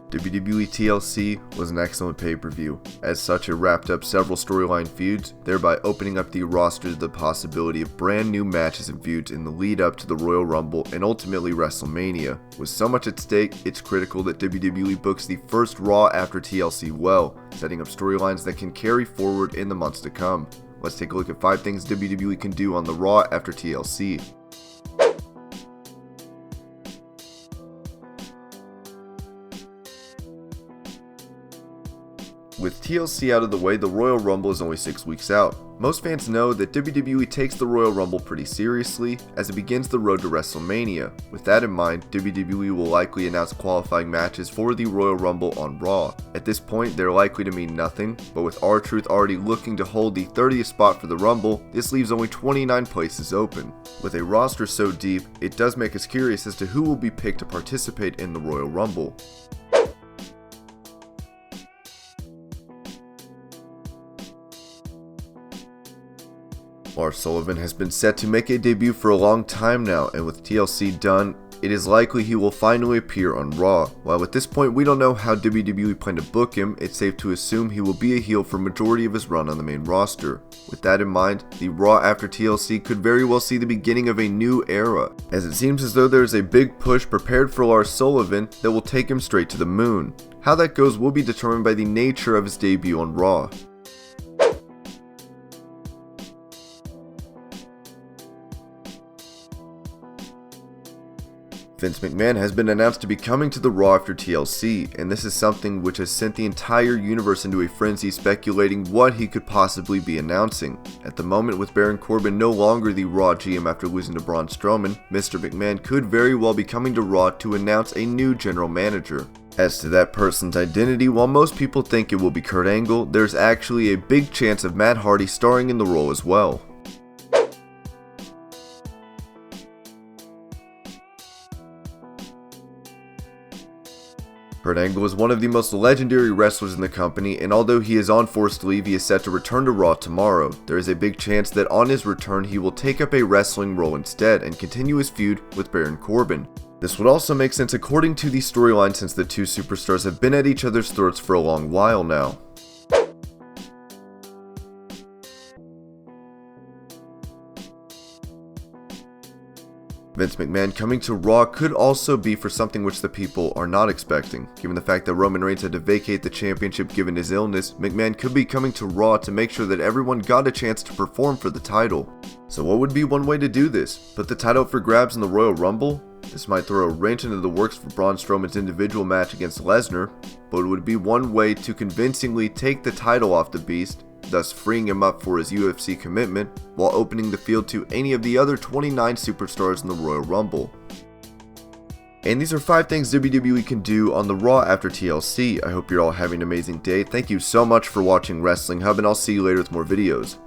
WWE TLC was an excellent pay-per-view. As such, it wrapped up several storyline feuds, thereby opening up the roster to the possibility of brand new matches and feuds in the lead up to the Royal Rumble and ultimately WrestleMania. With so much at stake, it's critical that WWE books the first Raw after TLC well, setting up storylines that can carry forward in the months to come. Let's take a look at 5 things WWE can do on the Raw after TLC. With TLC out of the way, the Royal Rumble is only 6 weeks out. Most fans know that WWE takes the Royal Rumble pretty seriously as it begins the road to WrestleMania. With that in mind, WWE will likely announce qualifying matches for the Royal Rumble on Raw. At this point, they're likely to mean nothing, but with R-Truth already looking to hold the 30th spot for the Rumble, this leaves only 29 places open. With a roster so deep, it does make us curious as to who will be picked to participate in the Royal Rumble. Sullivan has been set to make a debut for a long time now, and with TLC done, it is likely he will finally appear on Raw. While at this point we don't know how WWE plan to book him, it's safe to assume he will be a heel for majority of his run on the main roster. With that in mind, the Raw after TLC could very well see the beginning of a new era, as it seems as though there is a big push prepared for Sullivan that will take him straight to the moon. How that goes will be determined by the nature of his debut on Raw. Vince McMahon has been announced to be coming to the Raw after TLC, and this is something which has sent the entire universe into a frenzy speculating what he could possibly be announcing. At the moment, with Baron Corbin no longer the Raw GM after losing to Braun Strowman, Mr. McMahon could very well be coming to Raw to announce a new general manager. As to that person's identity, while most people think it will be Kurt Angle, there's actually a big chance of Matt Hardy starring in the role as well. Kurt Angle is one of the most legendary wrestlers in the company, and although he is on forced leave, he is set to return to Raw tomorrow. There is a big chance that on his return he will take up a wrestling role instead and continue his feud with Baron Corbin. This would also make sense according to the storyline since the two superstars have been at each other's throats for a long while now. Vince McMahon coming to Raw could also be for something which the people are not expecting. Given the fact that Roman Reigns had to vacate the championship given his illness, McMahon could be coming to Raw to make sure that everyone got a chance to perform for the title. So what would be one way to do this? Put the title up for grabs in the Royal Rumble? This might throw a wrench into the works for Braun Strowman's individual match against Lesnar, but it would be one way to convincingly take the title off the Beast, thus freeing him up for his UFC commitment, while opening the field to any of the other 29 superstars in the Royal Rumble. And these are 5 things WWE can do on the Raw after TLC. I hope you're all having an amazing day. Thank you so much for watching Wrestling Hub, and I'll see you later with more videos.